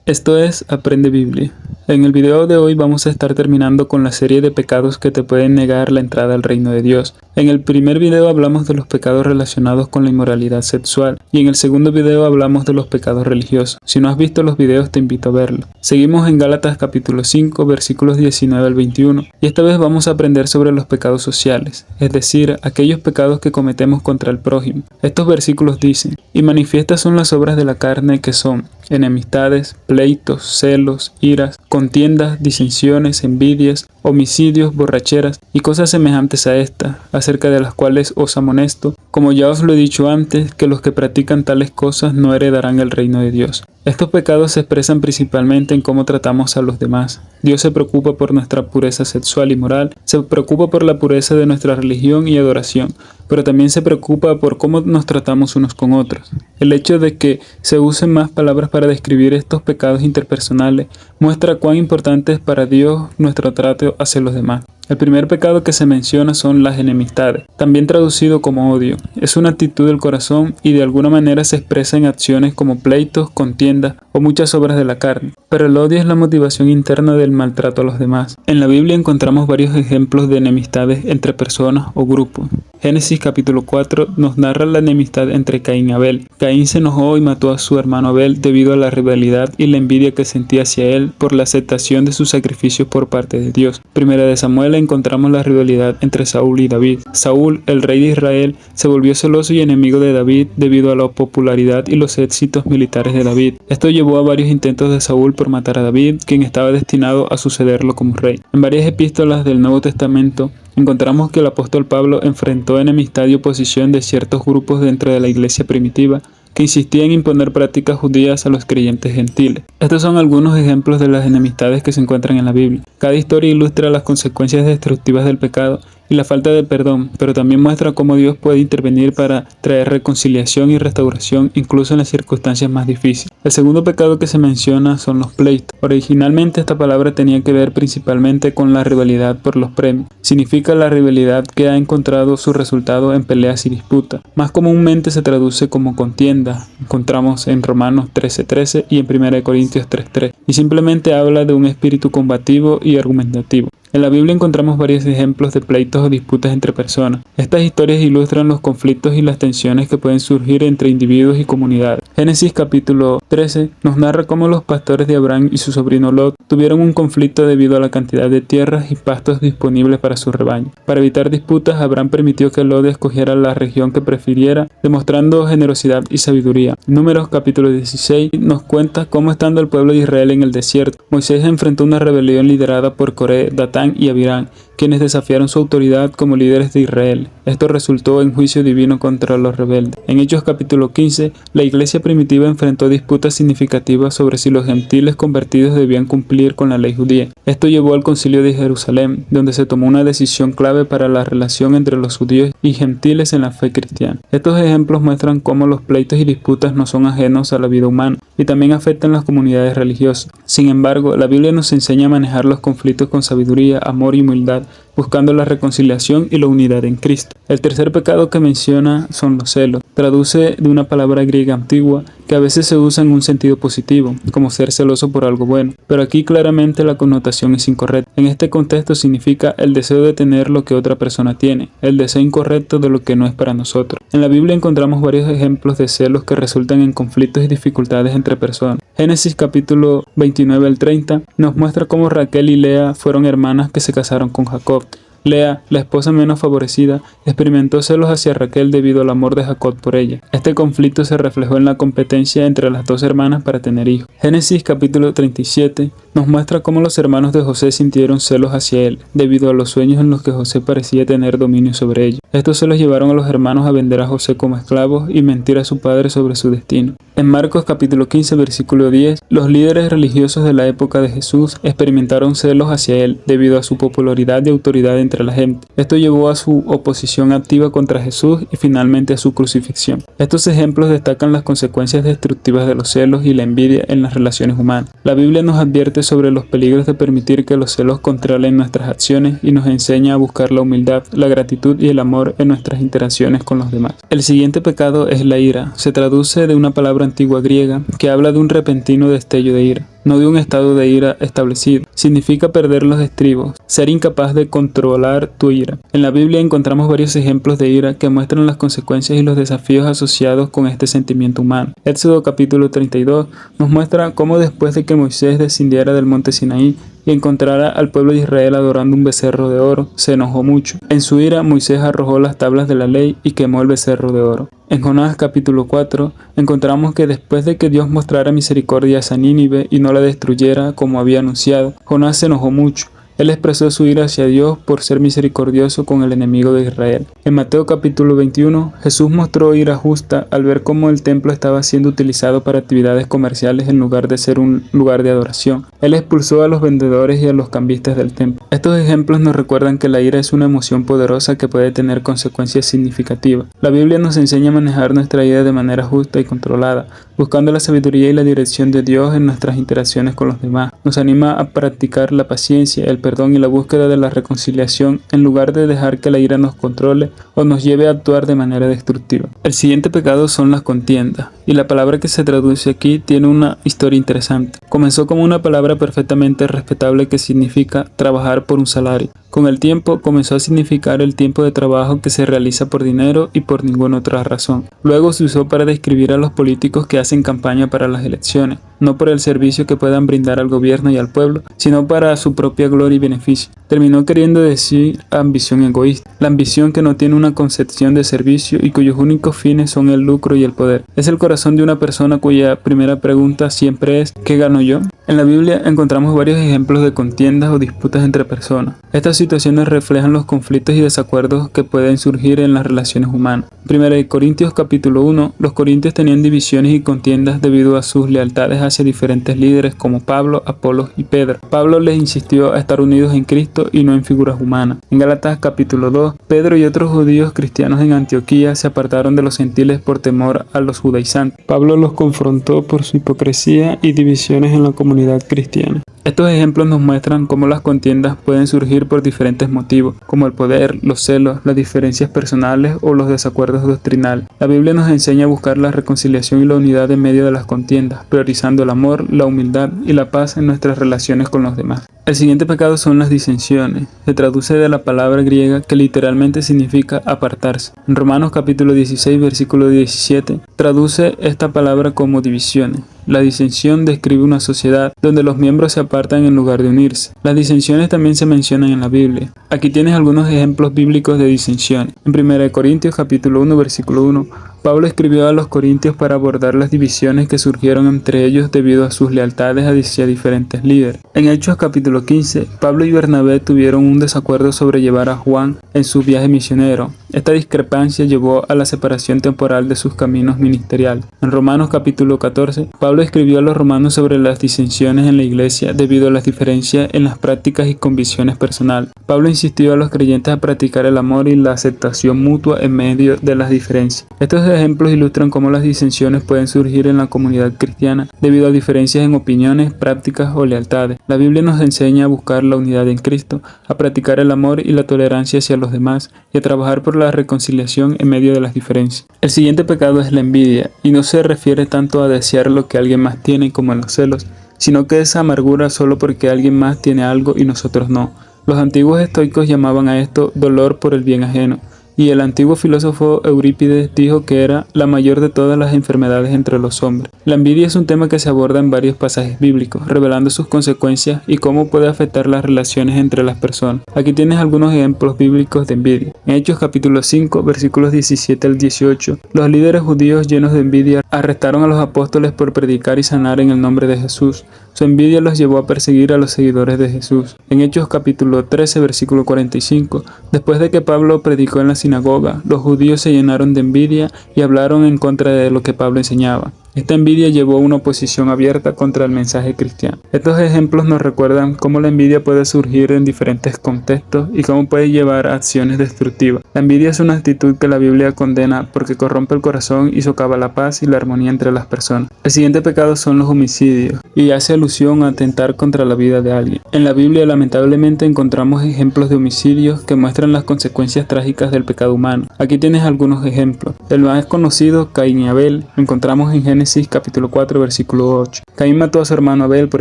Esto es Aprende Biblia. En el video de hoy vamos a estar terminando con la serie de pecados que te pueden negar la entrada al reino de Dios. En el primer video hablamos de los pecados relacionados con la inmoralidad sexual y en el segundo video hablamos de los pecados religiosos. Si no has visto los videos te invito a verlo. Seguimos en Gálatas capítulo 5 versículos 19 al 21 y esta vez vamos a aprender sobre los pecados sociales, es decir, aquellos pecados que cometemos contra el prójimo. Estos versículos dicen: y manifiestas son las obras de la carne, que son enemistades, pleitos, celos, iras, contiendas, disensiones, envidias, homicidios, borracheras y cosas semejantes a estas, acerca de las cuales os amonesto, como ya os lo he dicho antes, que los que practican tales cosas no heredarán el reino de Dios. Estos pecados se expresan principalmente en cómo tratamos a los demás. Dios se preocupa por nuestra pureza sexual y moral, se preocupa por la pureza de nuestra religión y adoración, pero también se preocupa por cómo nos tratamos unos con otros. El hecho de que se usen más palabras para describir estos pecados interpersonales muestra cuán importante es para Dios nuestro trato hacia los demás. El primer pecado que se menciona son las enemistades, también traducido como odio. Es una actitud del corazón y de alguna manera se expresa en acciones como pleitos, contiendas o muchas obras de la carne. Pero el odio es la motivación interna del maltrato a los demás. En la Biblia encontramos varios ejemplos de enemistades entre personas o grupos. Génesis capítulo 4 nos narra la enemistad entre Caín y Abel. Caín se enojó y mató a su hermano Abel debido a la rivalidad y la envidia que sentía hacia él por la aceptación de sus sacrificios por parte de Dios. Primera de Samuel encontramos la rivalidad entre Saúl y David. Saúl, el rey de Israel, se volvió celoso y enemigo de David debido a la popularidad y los éxitos militares de David. Esto llevó a varios intentos de Saúl por matar a David, quien estaba destinado a sucederlo como rey. En varias epístolas del Nuevo Testamento encontramos que el apóstol Pablo enfrentó enemistad y oposición de ciertos grupos dentro de la iglesia primitiva que insistían en imponer prácticas judías a los creyentes gentiles. Estos son algunos ejemplos de las enemistades que se encuentran en la Biblia. Cada historia ilustra las consecuencias destructivas del pecado y la falta de perdón, pero también muestra cómo Dios puede intervenir para traer reconciliación y restauración incluso en las circunstancias más difíciles. El segundo pecado que se menciona son los pleitos. Originalmente esta palabra tenía que ver principalmente con la rivalidad por los premios. Significa la rivalidad que ha encontrado su resultado en peleas y disputas. Más comúnmente se traduce como contienda. Encontramos en Romanos 13:13 y en 1 Corintios 3:3. Y simplemente habla de un espíritu combativo y argumentativo. En la Biblia encontramos varios ejemplos de pleitos o disputas entre personas. Estas historias ilustran los conflictos y las tensiones que pueden surgir entre individuos y comunidades. Génesis capítulo 13 nos narra cómo los pastores de Abraham y su sobrino Lot tuvieron un conflicto debido a la cantidad de tierras y pastos disponibles para su rebaño. Para evitar disputas, Abraham permitió que Lot escogiera la región que prefiriera, demostrando generosidad y sabiduría. Números capítulo 16 nos cuenta cómo, estando el pueblo de Israel en el desierto, Moisés enfrentó una rebelión liderada por Coré, Datán y Abirán, quienes desafiaron su autoridad como líderes de Israel. Esto resultó en juicio divino contra los rebeldes. En Hechos capítulo 15, la iglesia primitiva enfrentó disputas significativas sobre si los gentiles convertidos debían cumplir con la ley judía. Esto llevó al concilio de Jerusalén, donde se tomó una decisión clave para la relación entre los judíos y gentiles en la fe cristiana. Estos ejemplos muestran cómo los pleitos y disputas no son ajenos a la vida humana y también afectan las comunidades religiosas. Sin embargo, la Biblia nos enseña a manejar los conflictos con sabiduría, amor y humildad, buscando la reconciliación y la unidad en Cristo. El tercer pecado que menciona son los celos. Traduce de una palabra griega antigua que a veces se usa en un sentido positivo, como ser celoso por algo bueno, pero aquí claramente la connotación es incorrecta. En este contexto significa el deseo de tener lo que otra persona tiene, el deseo incorrecto de lo que no es para nosotros. En la Biblia encontramos varios ejemplos de celos que resultan en conflictos y dificultades entre personas. Génesis capítulo 29 al 30 nos muestra cómo Raquel y Lea fueron hermanas que se casaron con Jacob. Lea, la esposa menos favorecida, experimentó celos hacia Raquel debido al amor de Jacob por ella. Este conflicto se reflejó en la competencia entre las dos hermanas para tener hijos. Génesis capítulo 37 nos muestra cómo los hermanos de José sintieron celos hacia él, debido a los sueños en los que José parecía tener dominio sobre ellos. Estos celos llevaron a los hermanos a vender a José como esclavos y mentir a su padre sobre su destino. En Marcos capítulo 15 versículo 10, los líderes religiosos de la época de Jesús experimentaron celos hacia él debido a su popularidad y autoridad entre la gente. Esto llevó a su oposición activa contra Jesús y finalmente a su crucifixión. Estos ejemplos destacan las consecuencias destructivas de los celos y la envidia en las relaciones humanas. La Biblia nos advierte sobre los peligros de permitir que los celos controlen nuestras acciones y nos enseña a buscar la humildad, la gratitud y el amor en nuestras interacciones con los demás. El siguiente pecado es la ira. Se traduce de una palabra antigua griega que habla de un repentino destello de ira. no de un estado de ira establecido. Significa perder los estribos, ser incapaz de controlar tu ira. En la Biblia encontramos varios ejemplos de ira que muestran las consecuencias y los desafíos asociados con este sentimiento humano. Éxodo capítulo 32 nos muestra cómo después de que Moisés descendiera del monte Sinaí y encontrara al pueblo de Israel adorando un becerro de oro, se enojó mucho. En su ira, Moisés arrojó las tablas de la ley y quemó el becerro de oro. En Jonás capítulo 4 encontramos que después de que Dios mostrara misericordia a Nínive y no la destruyera como había anunciado, Jonás se enojó mucho. Él expresó su ira hacia Dios por ser misericordioso con el enemigo de Israel. En Mateo capítulo 21, Jesús mostró ira justa al ver cómo el templo estaba siendo utilizado para actividades comerciales en lugar de ser un lugar de adoración. Él expulsó a los vendedores y a los cambistas del templo. Estos ejemplos nos recuerdan que la ira es una emoción poderosa que puede tener consecuencias significativas. La Biblia nos enseña a manejar nuestra ira de manera justa y controlada, buscando la sabiduría y la dirección de Dios en nuestras interacciones con los demás. Nos anima a practicar la paciencia, el perdón y la búsqueda de la reconciliación en lugar de dejar que la ira nos controle o nos lleve a actuar de manera destructiva. El siguiente pecado son las contiendas, y la palabra que se traduce aquí tiene una historia interesante. Comenzó como una palabra perfectamente respetable que significa trabajar por un salario. Con el tiempo comenzó a significar el tiempo de trabajo que se realiza por dinero y por ninguna otra razón. Luego se usó para describir a los políticos que hacen campaña para las elecciones, no por el servicio que puedan brindar al gobierno y al pueblo, sino para su propia gloria y beneficio. Terminó queriendo decir ambición egoísta, la ambición que no tiene una concepción de servicio y cuyos únicos fines son el lucro y el poder. Es el corazón de una persona cuya primera pregunta siempre es ¿qué gano yo? En la Biblia encontramos varios ejemplos de contiendas o disputas entre personas. Estas situaciones reflejan los conflictos y desacuerdos que pueden surgir en las relaciones humanas. En 1 Corintios capítulo 1, los corintios tenían divisiones y contiendas debido a sus lealtades hacia diferentes líderes como Pablo, Apolos y Pedro. Pablo les insistió a estar unidos en Cristo y no en figuras humanas. En Gálatas capítulo 2, Pedro y otros judíos cristianos en Antioquía se apartaron de los gentiles por temor a los judaizantes. Pablo los confrontó por su hipocresía y divisiones en la comunidad cristiana. Estos ejemplos nos muestran cómo las contiendas pueden surgir por diferentes motivos, como el poder, los celos, las diferencias personales o los desacuerdos doctrinales. La Biblia nos enseña a buscar la reconciliación y la unidad en medio de las contiendas, priorizando el amor, la humildad y la paz en nuestras relaciones con los demás. El siguiente pecado son las disensiones. Se traduce de la palabra griega que literalmente significa apartarse. En Romanos capítulo 16, versículo 17, traduce esta palabra como divisiones. La disensión describe una sociedad donde los miembros se apartan en lugar de unirse. Las disensiones también se mencionan en la Biblia. Aquí tienes algunos ejemplos bíblicos de disensiones. En 1 Corintios capítulo 1, versículo 1, Pablo escribió a los corintios para abordar las divisiones que surgieron entre ellos debido a sus lealtades hacia diferentes líderes. En Hechos capítulo 15, Pablo y Bernabé tuvieron un desacuerdo sobre llevar a Juan en su viaje misionero. Esta discrepancia llevó a la separación temporal de sus caminos ministeriales. En Romanos capítulo 14, Pablo escribió a los romanos sobre las disensiones en la iglesia debido a las diferencias en las prácticas y convicciones personales. Pablo insistió a los creyentes a practicar el amor y la aceptación mutua en medio de las diferencias. Estos ejemplos ilustran cómo las disensiones pueden surgir en la comunidad cristiana debido a diferencias en opiniones, prácticas o lealtades. La Biblia nos enseña a buscar la unidad en Cristo, a practicar el amor y la tolerancia hacia los demás y a trabajar por la reconciliación en medio de las diferencias. El siguiente pecado es la envidia, y no se refiere tanto a desear lo que alguien más tiene como en los celos, sino que es amargura solo porque alguien más tiene algo y nosotros no. Los antiguos estoicos llamaban a esto dolor por el bien ajeno. Y el antiguo filósofo Eurípides dijo que era la mayor de todas las enfermedades entre los hombres. La envidia es un tema que se aborda en varios pasajes bíblicos, revelando sus consecuencias y cómo puede afectar las relaciones entre las personas. Aquí tienes algunos ejemplos bíblicos de envidia. En Hechos capítulo 5, versículos 17 al 18, los líderes judíos llenos de envidia arrestaron a los apóstoles por predicar y sanar en el nombre de Jesús. Su envidia los llevó a perseguir a los seguidores de Jesús. En Hechos capítulo 13, versículo 45, después de que Pablo predicó en la sinagoga, los judíos se llenaron de envidia y hablaron en contra de lo que Pablo enseñaba. Esta envidia llevó a una oposición abierta contra el mensaje cristiano. Estos ejemplos nos recuerdan cómo la envidia puede surgir en diferentes contextos y cómo puede llevar a acciones destructivas. La envidia es una actitud que la Biblia condena porque corrompe el corazón y socava la paz y la armonía entre las personas. El siguiente pecado son los homicidios y hace alusión a atentar contra la vida de alguien. En la Biblia lamentablemente encontramos ejemplos de homicidios que muestran las consecuencias trágicas del pecado humano. Aquí tienes algunos ejemplos. El más conocido, Caín y Abel, lo encontramos en Génesis Génesis capítulo 4 versículo 8. Caín mató a su hermano Abel por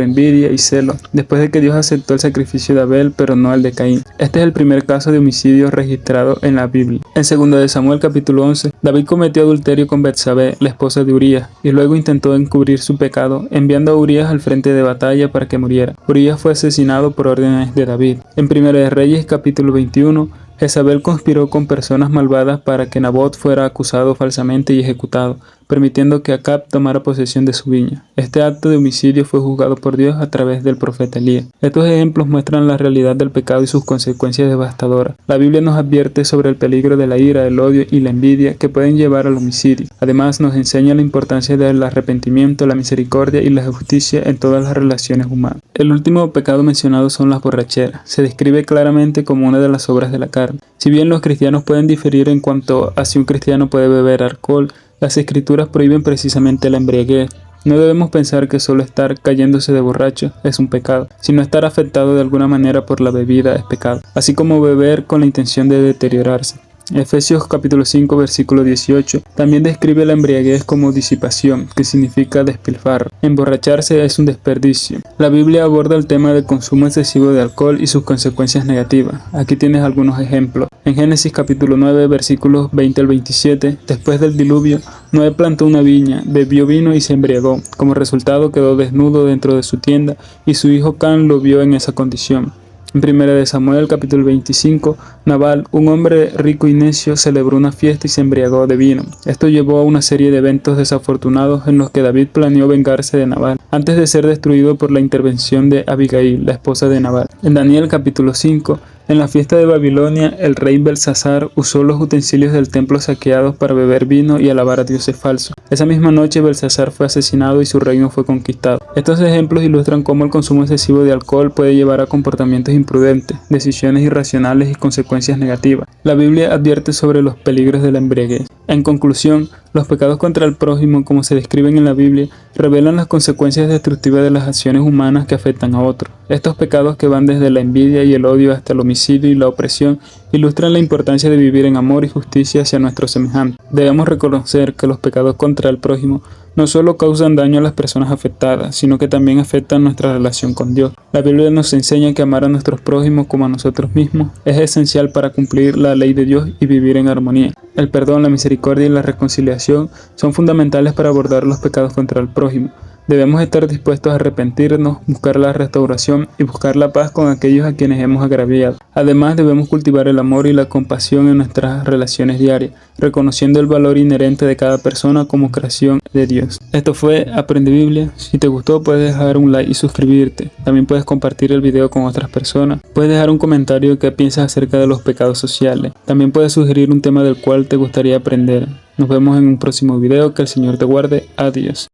envidia y celo, después de que Dios aceptó el sacrificio de Abel pero no el de Caín. Este es el primer caso de homicidio registrado en la Biblia. En 2 de Samuel capítulo 11, David cometió adulterio con Betsabé, la esposa de Urías, y luego intentó encubrir su pecado, enviando a Urías al frente de batalla para que muriera. Urías fue asesinado por órdenes de David. En 1 de Reyes capítulo 21, Jezabel conspiró con personas malvadas para que Nabot fuera acusado falsamente y ejecutado, permitiendo que Acab tomara posesión de su viña. Este acto de homicidio fue juzgado por Dios a través del profeta Elías. Estos ejemplos muestran la realidad del pecado y sus consecuencias devastadoras. La Biblia nos advierte sobre el peligro de la ira, el odio y la envidia que pueden llevar al homicidio. Además, nos enseña la importancia del arrepentimiento, la misericordia y la justicia en todas las relaciones humanas. El último pecado mencionado son las borracheras. Se describe claramente como una de las obras de la carne. Si bien los cristianos pueden diferir en cuanto a si un cristiano puede beber alcohol, las escrituras prohíben precisamente la embriaguez. No debemos pensar que solo estar cayéndose de borracho es un pecado, sino estar afectado de alguna manera por la bebida es pecado, así como beber con la intención de deteriorarse. Efesios capítulo 5 versículo 18 también describe la embriaguez como disipación, que significa despilfarro. Emborracharse es un desperdicio. La Biblia aborda el tema del consumo excesivo de alcohol y sus consecuencias negativas. Aquí tienes algunos ejemplos. En Génesis capítulo 9 versículos 20 al 27, después del diluvio, Noé plantó una viña, bebió vino y se embriagó. Como resultado quedó desnudo dentro de su tienda y su hijo Can lo vio en esa condición. En 1 de Samuel capítulo 25, Nabal, un hombre rico y necio, celebró una fiesta y se embriagó de vino. Esto llevó a una serie de eventos desafortunados en los que David planeó vengarse de Nabal, antes de ser destruido por la intervención de Abigail, la esposa de Nabal. En Daniel capítulo 5, en la fiesta de Babilonia, el rey Belsasar usó los utensilios del templo saqueados para beber vino y alabar a dioses falsos. Esa misma noche Belsasar fue asesinado y su reino fue conquistado. Estos ejemplos ilustran cómo el consumo excesivo de alcohol puede llevar a comportamientos imprudentes, decisiones irracionales y consecuencias negativas. La Biblia advierte sobre los peligros de la embriaguez. En conclusión, los pecados contra el prójimo, como se describen en la Biblia, revelan las consecuencias destructivas de las acciones humanas que afectan a otros. Estos pecados, que van desde la envidia y el odio hasta el homicidio y la opresión, ilustran la importancia de vivir en amor y justicia hacia nuestros semejantes. Debemos reconocer que los pecados contra el prójimo no solo causan daño a las personas afectadas, sino que también afectan nuestra relación con Dios. La Biblia nos enseña que amar a nuestros prójimos como a nosotros mismos es esencial para cumplir la ley de Dios y vivir en armonía. El perdón, la misericordia y la reconciliación son fundamentales para abordar los pecados contra el prójimo. Debemos estar dispuestos a arrepentirnos, buscar la restauración y buscar la paz con aquellos a quienes hemos agraviado. Además, debemos cultivar el amor y la compasión en nuestras relaciones diarias, reconociendo el valor inherente de cada persona como creación de Dios. Esto fue Aprende Biblia. Si te gustó, puedes dejar un like y suscribirte. También puedes compartir el video con otras personas. Puedes dejar un comentario que piensas acerca de los pecados sociales. También puedes sugerir un tema del cual te gustaría aprender. Nos vemos en un próximo video. Que el Señor te guarde. Adiós.